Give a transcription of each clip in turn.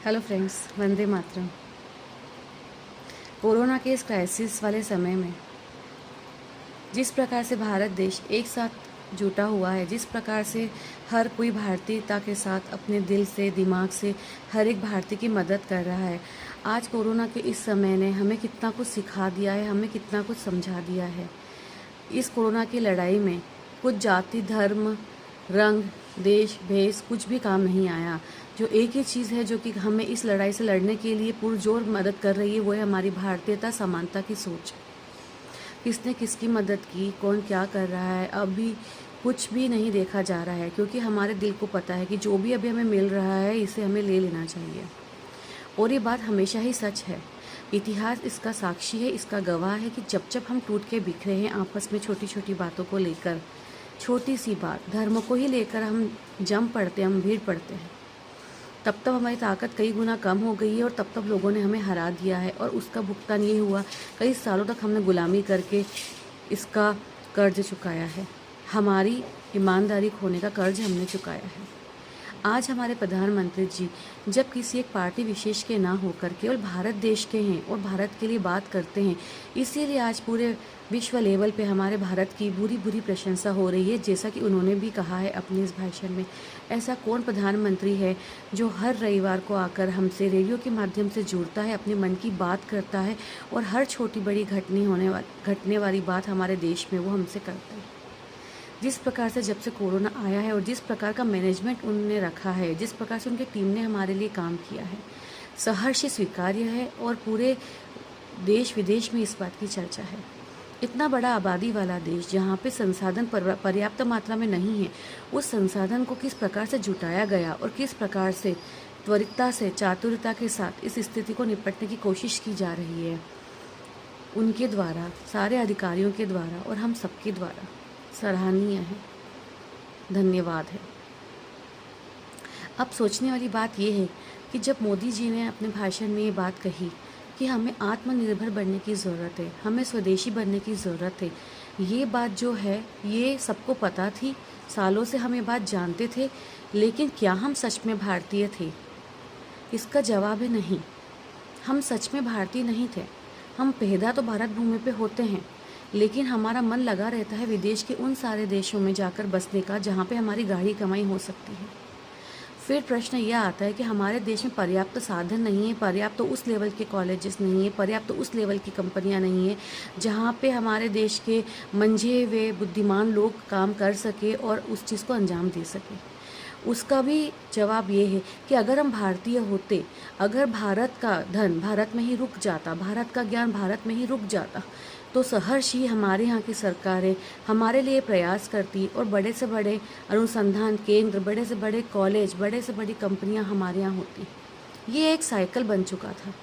Hello friends, Vande Mataram. Corona के इस crisis वाले समय में जिस प्रकार से भारत देश एक साथ जुटा हुआ है, जिस प्रकार से हर कोई भारतीयता के साथ अपने दिल से, दिमाग से हर एक भारतीय की मदद कर रहा है। आज कोरोना के इस समय ने हमें कितना कुछ सिखा दिया है, हमें कितना कुछ समझा दिया है। इस कोरोना की लड़ाई में कुछ जाति, धर्म, रंग, देश, भेष कुछ भी काम नहीं आया। जो एक ही चीज़ है जो कि हमें इस लड़ाई से लड़ने के लिए पुरजोर मदद कर रही है, वो है हमारी भारतीयता, समानता की सोच। किसने किसकी मदद की, कौन क्या कर रहा है, अभी कुछ भी नहीं देखा जा रहा है, क्योंकि हमारे दिल को पता है कि जो भी अभी हमें मिल रहा है इसे हमें ले लेना चाहिए। और ये बात हमेशा ही सच है। इतिहास इसका साक्षी है, इसका गवाह है कि जब जब हम टूट के बिखरे हैं आपस में छोटी छोटी बातों को लेकर, छोटी सी बात धर्म को ही लेकर हम जम पड़ते हैं, हम भीड़ पड़ते हैं, तब तब हमारी ताकत कई गुना कम हो गई है और तब तब लोगों ने हमें हरा दिया है। और उसका भुगतान ये हुआ, कई सालों तक हमने गुलामी करके इसका कर्ज चुकाया है। हमारी ईमानदारी खोने का कर्ज हमने चुकाया है। आज हमारे प्रधानमंत्री जी जब किसी एक पार्टी विशेष के ना होकर केवल भारत देश के हैं और भारत के लिए बात करते हैं, इसीलिए आज पूरे विश्व लेवल पे हमारे भारत की बुरी बुरी प्रशंसा हो रही है। जैसा कि उन्होंने भी कहा है अपने इस भाषण में, ऐसा कौन प्रधानमंत्री है जो हर रविवार को आकर हमसे रेडियो के माध्यम से जुड़ता है, अपने मन की बात करता है और हर छोटी बड़ी घटने वाली बात हमारे देश में वो हमसे करता है। जिस प्रकार से जब से कोरोना आया है और जिस प्रकार का मैनेजमेंट उन्होंने रखा है, जिस प्रकार से उनकी टीम ने हमारे लिए काम किया है, सहर्ष स्वीकार्य है और पूरे देश विदेश में इस बात की चर्चा है। इतना बड़ा आबादी वाला देश जहाँ पे संसाधन पर्याप्त मात्रा में नहीं है, उस संसाधन को किस प्रकार से जुटाया गया और किस प्रकार से त्वरितता से, चातुरता के साथ इस स्थिति को निपटने की कोशिश की जा रही है, उनके द्वारा, सारे अधिकारियों के द्वारा और हम सबके द्वारा सराहनीय है। धन्यवाद है। अब सोचने वाली बात यह है कि जब मोदी जी ने अपने भाषण में ये बात कही कि हमें आत्मनिर्भर बनने की ज़रूरत है, हमें स्वदेशी बनने की ज़रूरत है, ये बात जो है ये सबको पता थी, सालों से हम ये बात जानते थे, लेकिन क्या हम सच में भारतीय थे? इसका जवाब है नहीं। हम सच में भारतीय नहीं थे। हम पैदा तो भारत भूमि पे होते हैं, लेकिन हमारा मन लगा रहता है विदेश के उन सारे देशों में जाकर बसने का जहाँ पे हमारी गाढ़ी कमाई हो सकती है। फिर प्रश्न यह आता है कि हमारे देश में पर्याप्त साधन नहीं है, पर्याप्त तो उस लेवल के कॉलेजेस नहीं है, पर्याप्त तो उस लेवल की कंपनियां नहीं है जहाँ पे हमारे देश के मंझे हुए बुद्धिमान लोग काम कर सके और उस चीज़ को अंजाम दे सके। उसका भी जवाब ये है कि अगर हम भारतीय होते, अगर भारत का धन भारत में ही रुक जाता, भारत का ज्ञान भारत में ही रुक जाता, तो सहर्ष ही हमारे यहाँ की सरकारें हमारे लिए प्रयास करती और बड़े से बड़े अनुसंधान केंद्र, बड़े से बड़े कॉलेज, बड़े से बड़ी कंपनियाँ हमारे यहाँ होती। ये एक साइकिल बन चुका था।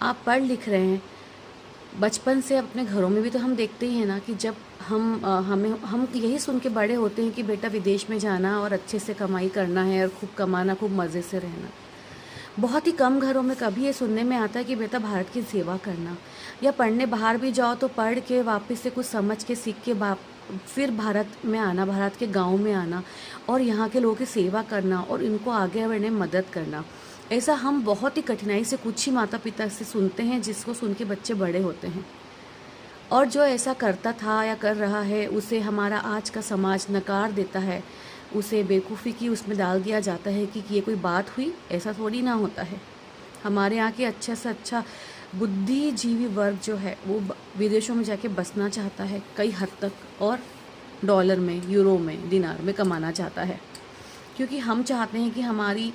आप पढ़ लिख रहे हैं, बचपन से अपने घरों में भी तो हम देखते ही हैं ना कि जब हम यही सुन के बड़े होते हैं कि बेटा विदेश में जाना और अच्छे से कमाई करना है और खूब कमाना, खूब मज़े से रहना। बहुत ही कम घरों में कभी ये सुनने में आता है कि बेटा भारत की सेवा करना, या पढ़ने बाहर भी जाओ तो पढ़ के वापस से कुछ समझ के सीख के फिर भारत में आना, भारत के गाँव में आना और यहाँ के लोगों की सेवा करना और इनको आगे बढ़ने में मदद करना। ऐसा हम बहुत ही कठिनाई से कुछ ही माता पिता से सुनते हैं, जिसको सुन के बच्चे बड़े होते हैं। और जो ऐसा करता था या कर रहा है उसे हमारा आज का समाज नकार देता है, उसे बेवकूफ़ी की उसमें डाल दिया जाता है कि ये कोई बात हुई। ऐसा थोड़ी ना होता है। हमारे यहाँ के अच्छा से अच्छा बुद्धिजीवी वर्ग जो है वो विदेशों में जाके बसना चाहता है कई हद तक, और डॉलर में, यूरो में, दिनार में कमाना चाहता है, क्योंकि हम चाहते हैं कि हमारी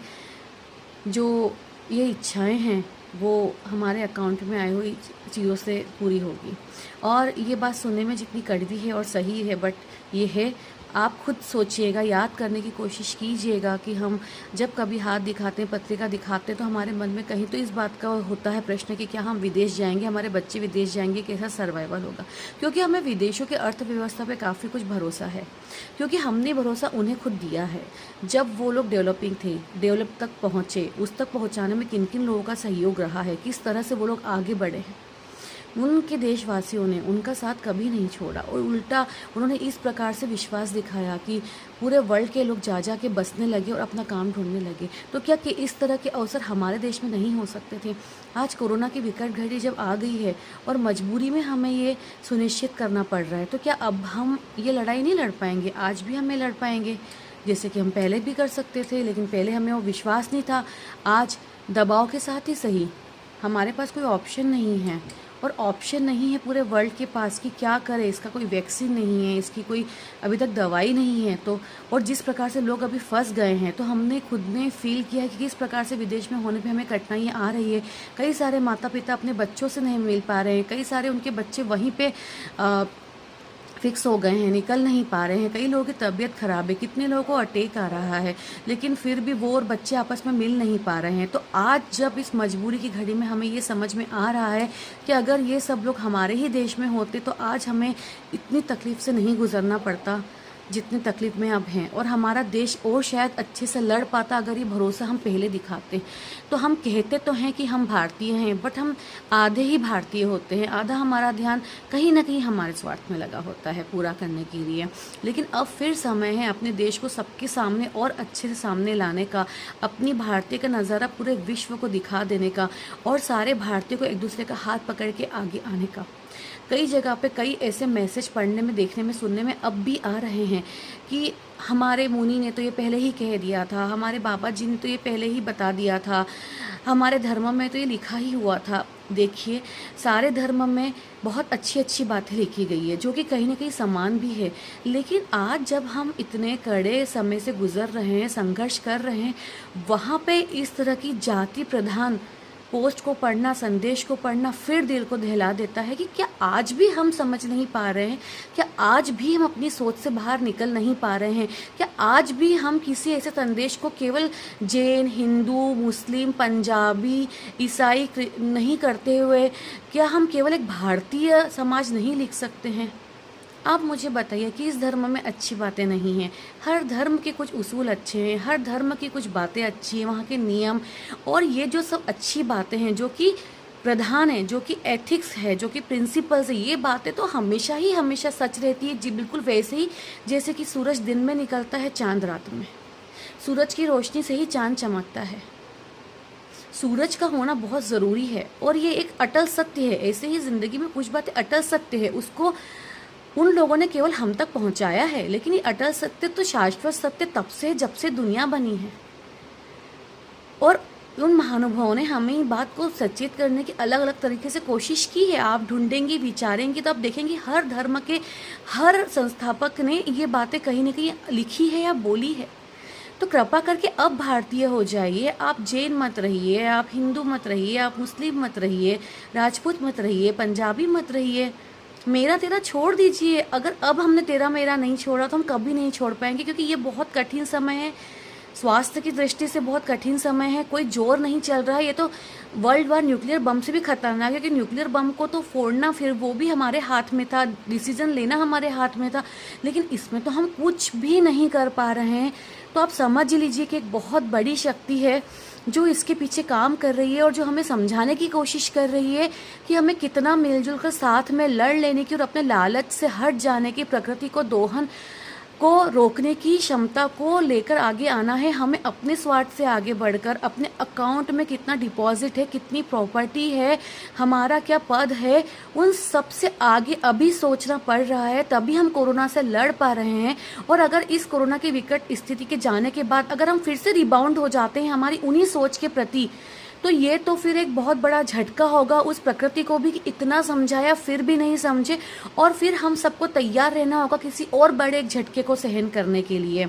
जो ये इच्छाएं हैं वो हमारे अकाउंट में आई हुई चीज़ों से पूरी होगी। और ये बात सुनने में जितनी कड़वी है और सही है, बट ये है, आप खुद सोचिएगा, याद करने की कोशिश कीजिएगा कि हम जब कभी हाथ दिखाते हैं, पत्रिका दिखाते हैं, तो हमारे मन में कहीं तो इस बात का होता है प्रश्न कि क्या हम विदेश जाएंगे, हमारे बच्चे विदेश जाएंगे, कैसा सर्वाइवल होगा। क्योंकि हमें विदेशों के अर्थव्यवस्था पे काफ़ी कुछ भरोसा है, क्योंकि हमने भरोसा उन्हें खुद दिया है। जब वो लोग डेवलपिंग थे, डेवलप तक पहुँचे, उस तक पहुँचाने में किन किन लोगों का सहयोग रहा है, किस तरह से वो लोग आगे बढ़े हैं। उनके देशवासियों ने उनका साथ कभी नहीं छोड़ा और उल्टा उन्होंने इस प्रकार से विश्वास दिखाया कि पूरे वर्ल्ड के लोग जा जा के बसने लगे और अपना काम ढूंढने लगे। तो क्या कि इस तरह के अवसर हमारे देश में नहीं हो सकते थे? आज कोरोना की विकट घड़ी जब आ गई है और मजबूरी में हमें ये सुनिश्चित करना पड़ रहा है, तो क्या अब हम ये लड़ाई नहीं लड़ पाएंगे? आज भी हमें लड़ पाएंगे, जैसे कि हम पहले भी कर सकते थे, लेकिन पहले हमें वो विश्वास नहीं था। आज दबाव के साथ ही सही, हमारे पास कोई ऑप्शन नहीं है, और ऑप्शन नहीं है पूरे वर्ल्ड के पास कि क्या करे। इसका कोई वैक्सीन नहीं है, इसकी कोई अभी तक दवाई नहीं है। तो और जिस प्रकार से लोग अभी फंस गए हैं, तो हमने खुद ने फील किया है कि किस प्रकार से विदेश में होने पे हमें कठिनाइयाँ आ रही है। कई सारे माता पिता अपने बच्चों से नहीं मिल पा रहे हैं, कई सारे उनके बच्चे वहीं पे फिक्स हो गए हैं, निकल नहीं पा रहे हैं। कई लोगों की तबीयत ख़राब है, कितने लोगों को अटैक आ रहा है, लेकिन फिर भी वो और बच्चे आपस में मिल नहीं पा रहे हैं। तो आज जब इस मजबूरी की घड़ी में हमें ये समझ में आ रहा है कि अगर ये सब लोग हमारे ही देश में होते तो आज हमें इतनी तकलीफ़ से नहीं गुजरना पड़ता जितनी तकलीफ में अब हैं, और हमारा देश और शायद अच्छे से लड़ पाता अगर ये भरोसा हम पहले दिखाते। तो हम कहते तो हैं कि हम भारतीय हैं, बट हम आधे ही भारतीय होते हैं, आधा हमारा ध्यान कहीं ना कहीं हमारे स्वार्थ में लगा होता है पूरा करने के लिए। लेकिन अब फिर समय है अपने देश को सबके सामने और अच्छे से सामने लाने का, अपनी भारतीय का नज़ारा पूरे विश्व को दिखा देने का, और सारे भारतीयों को एक दूसरे का हाथ पकड़ के आगे आने का। कई जगह पे कई ऐसे मैसेज पढ़ने में, देखने में, सुनने में अब भी आ रहे हैं कि हमारे मुनि ने तो ये पहले ही कह दिया था, हमारे बाबा जी ने तो ये पहले ही बता दिया था, हमारे धर्म में तो ये लिखा ही हुआ था। देखिए, सारे धर्म में बहुत अच्छी अच्छी बातें लिखी गई है जो कि कहीं ना कहीं समान भी है, लेकिन आज जब हम इतने कड़े समय से गुजर रहे हैं, संघर्ष कर रहे हैं, वहाँ पे इस तरह की जाति प्रधान पोस्ट को पढ़ना, संदेश को पढ़ना फिर दिल को दहला देता है कि क्या आज भी हम समझ नहीं पा रहे हैं? क्या आज भी हम अपनी सोच से बाहर निकल नहीं पा रहे हैं? क्या आज भी हम किसी ऐसे संदेश को केवल जैन, हिंदू, मुस्लिम, पंजाबी, ईसाई नहीं करते हुए क्या हम केवल एक भारतीय समाज नहीं लिख सकते हैं? आप मुझे बताइए कि इस धर्म में अच्छी बातें नहीं हैं? हर धर्म के कुछ उसूल अच्छे हैं, हर धर्म की कुछ बातें अच्छी हैं, वहाँ के नियम और ये जो सब अच्छी बातें हैं जो कि प्रधान है, जो कि एथिक्स है, जो कि प्रिंसिपल्स है, ये बातें तो हमेशा ही हमेशा सच रहती है जी। बिल्कुल वैसे ही जैसे कि सूरज दिन में निकलता है, चांद रात में। सूरज की रोशनी से ही चांद चमकता है। सूरज का होना बहुत ज़रूरी है और ये एक अटल सत्य है। ऐसे ही ज़िंदगी में कुछ बातें अटल सत्य है, उसको उन लोगों ने केवल हम तक पहुंचाया है, लेकिन ये अटल सत्य तो शाश्वत सत्य तब से जब से दुनिया बनी है। और उन महानुभावों ने हमें ये बात को सचेत करने की अलग अलग तरीके से कोशिश की है। आप ढूंढेंगी, विचारेंगी तो आप देखेंगे हर धर्म के हर संस्थापक ने ये बातें कहीं ना कहीं लिखी है या बोली है। तो कृपा करके अब भारतीय हो जाइए। आप जैन मत रहिए, आप हिंदू मत रहिए, आप मुस्लिम मत रहिए, राजपूत मत रहिए, पंजाबी मत रहिए, मेरा तेरा छोड़ दीजिए। अगर अब हमने तेरा मेरा नहीं छोड़ा तो हम कभी नहीं छोड़ पाएंगे, क्योंकि ये बहुत कठिन समय है, स्वास्थ्य की दृष्टि से बहुत कठिन समय है। कोई जोर नहीं चल रहा है। ये तो वर्ल्ड वार न्यूक्लियर बम से भी खतरनाक है, क्योंकि न्यूक्लियर बम को तो फोड़ना फिर वो भी हमारे हाथ में था, डिसीजन लेना हमारे हाथ में था, लेकिन इसमें तो हम कुछ भी नहीं कर पा रहे हैं। तो आप समझ लीजिए कि एक बहुत बड़ी शक्ति है जो इसके पीछे काम कर रही है और जो हमें समझाने की कोशिश कर रही है कि हमें कितना मिलजुल कर साथ में लड़ लेने की और अपने लालच से हट जाने की, प्रकृति को दोहन को रोकने की क्षमता को लेकर आगे आना है। हमें अपने स्वार्थ से आगे बढ़कर अपने अकाउंट में कितना डिपॉजिट है, कितनी प्रॉपर्टी है, हमारा क्या पद है, उन सब से आगे अभी सोचना पड़ रहा है। तभी हम कोरोना से लड़ पा रहे हैं। और अगर इस कोरोना की विकट स्थिति के जाने के बाद अगर हम फिर से रिबाउंड हो जाते हैं हमारी उन्हीं सोच के प्रति, तो ये तो फिर एक बहुत बड़ा झटका होगा उस प्रकृति को भी कि इतना समझाया फिर भी नहीं समझे, और फिर हम सबको तैयार रहना होगा किसी और बड़े एक झटके को सहन करने के लिए।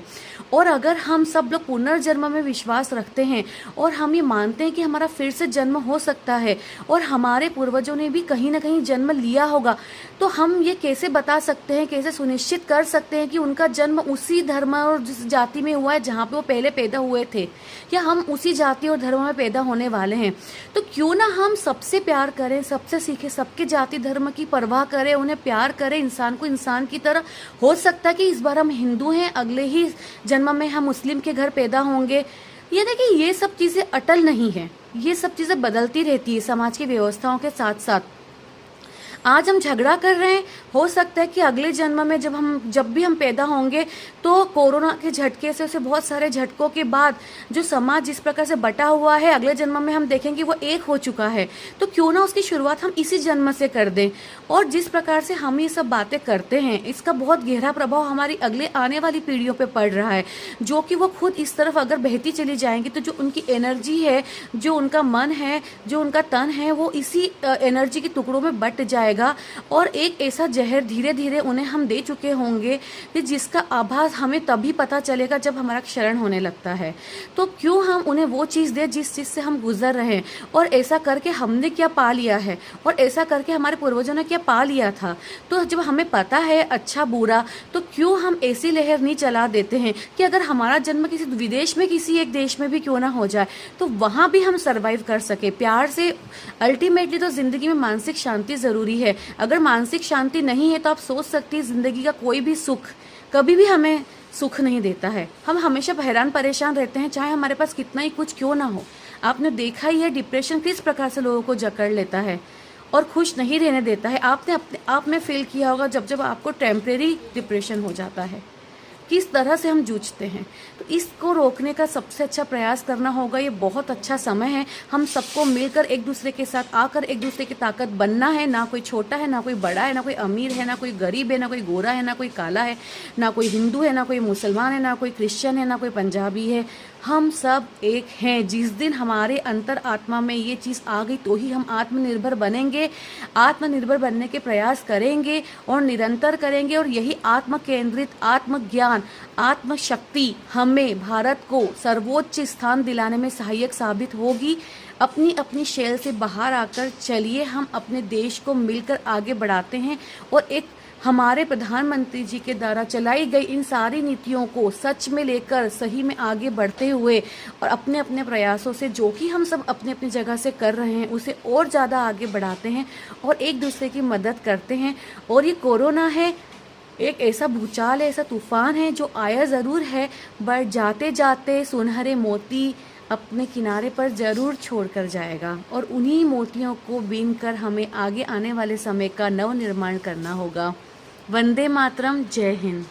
और अगर हम सब लोग पुनर्जन्म में विश्वास रखते हैं और हम ये मानते हैं कि हमारा फिर से जन्म हो सकता है और हमारे पूर्वजों ने भी कहीं ना कहीं जन्म लिया होगा, तो हम ये कैसे बता सकते हैं, कैसे सुनिश्चित कर सकते हैं कि उनका जन्म उसी धर्म और जिस जाति में हुआ है जहाँ पे वो पहले पैदा हुए थे, या हम उसी जाति और धर्म में पैदा होने वाले हैं? तो क्यों ना हम सबसे प्यार करें, सबसे सीखें, सबके जाति धर्म की परवाह करें, उन्हें प्यार करें, इंसान को इंसान की तरह। हो सकता है कि इस बार हम हिंदू हैं, अगले ही जन्म में हम मुस्लिम के घर पैदा होंगे। ये देखिए, ये सब चीजें अटल नहीं है, ये सब चीजें बदलती रहती है समाज की व्यवस्थाओं के साथ साथ। आज हम झगड़ा कर रहे हैं, हो सकता है कि अगले जन्म में जब भी हम पैदा होंगे तो कोरोना के झटके से बहुत सारे झटकों के बाद जो समाज जिस प्रकार से बटा हुआ है, अगले जन्म में हम देखेंगे वो एक हो चुका है। तो क्यों ना उसकी शुरुआत हम इसी जन्म से कर दें। और जिस प्रकार से हम ये सब बातें करते हैं, इसका बहुत गहरा प्रभाव हमारी अगले आने वाली पीढ़ियों पे पड़ रहा है, जो कि वो खुद इस तरफ अगर बहती चली जाएंगी तो जो उनकी एनर्जी है, जो उनका मन है, जो उनका तन है, वो इसी एनर्जी के टुकड़ों में बट जाएगा। और एक ऐसा जहर धीरे धीरे उन्हें हम दे चुके होंगे कि जिसका आभास हमें तभी पता चलेगा जब हमारा क्षरण होने लगता है। तो क्यों हम उन्हें वो चीज़ दें जिस चीज़ से हम गुजर रहे हैं, और ऐसा करके हमने क्या पा लिया है और ऐसा करके हमारे पूर्वजों ने क्या पा लिया था। तो जब हमें पता है अच्छा बुरा, तो क्यों हम ऐसी लहर नहीं चला देते हैं कि अगर हमारा जन्म किसी विदेश में, किसी एक देश में भी क्यों ना हो जाए, तो वहाँ भी हम सर्वाइव कर सके प्यार से। अल्टीमेटली तो जिंदगी में मानसिक शांति ज़रूरी है। अगर मानसिक शांति नहीं है तो आप सोच सकती हैं जिंदगी का कोई भी सुख कभी भी हमें सुख नहीं देता है। हम हमेशा हैरान परेशान रहते हैं, चाहे हमारे पास कितना ही कुछ क्यों ना हो। आपने देखा ही है डिप्रेशन किस प्रकार से लोगों को जकड़ लेता है और खुश नहीं रहने देता है। आपने अपने आप में फील किया होगा जब आपको टेम्परेरी डिप्रेशन हो जाता है, किस तरह से हम जूझते हैं। तो इसको रोकने का सबसे अच्छा प्रयास करना होगा। ये बहुत अच्छा समय है, हम सबको मिलकर एक दूसरे के साथ आकर एक दूसरे की ताकत बनना है। ना कोई छोटा है, ना कोई बड़ा है, ना कोई अमीर है, ना कोई गरीब है, ना कोई गोरा है, ना कोई काला है, ना कोई हिंदू है, ना कोई मुसलमान है, ना कोई क्रिश्चियन है, ना कोई पंजाबी है। हम सब एक हैं। जिस दिन हमारे अंतर आत्मा में ये चीज़ आ गई तो ही हम आत्मनिर्भर बनेंगे, आत्मनिर्भर बनने के प्रयास करेंगे और निरंतर करेंगे। और यही आत्म केंद्रित आत्मज्ञान, आत्मशक्ति हमें, भारत को सर्वोच्च स्थान दिलाने में सहायक साबित होगी। अपनी अपनी शैल से बाहर आकर चलिए हम अपने देश को मिलकर आगे बढ़ाते हैं और एक हमारे प्रधानमंत्री जी के द्वारा चलाई गई इन सारी नीतियों को सच में लेकर सही में आगे बढ़ते हुए और अपने अपने प्रयासों से जो कि हम सब अपनी अपनी जगह से कर रहे हैं उसे और ज़्यादा आगे बढ़ाते हैं और एक दूसरे की मदद करते हैं। और ये कोरोना है, एक ऐसा भूचाल है, ऐसा तूफान है जो आया ज़रूर है, बट जाते जाते सुनहरे मोती अपने किनारे पर ज़रूर छोड़ कर जाएगा और उन्हीं मोतियों को बीनकर हमें आगे आने वाले समय का नव निर्माण करना होगा। वंदे मातरम। जय हिंद।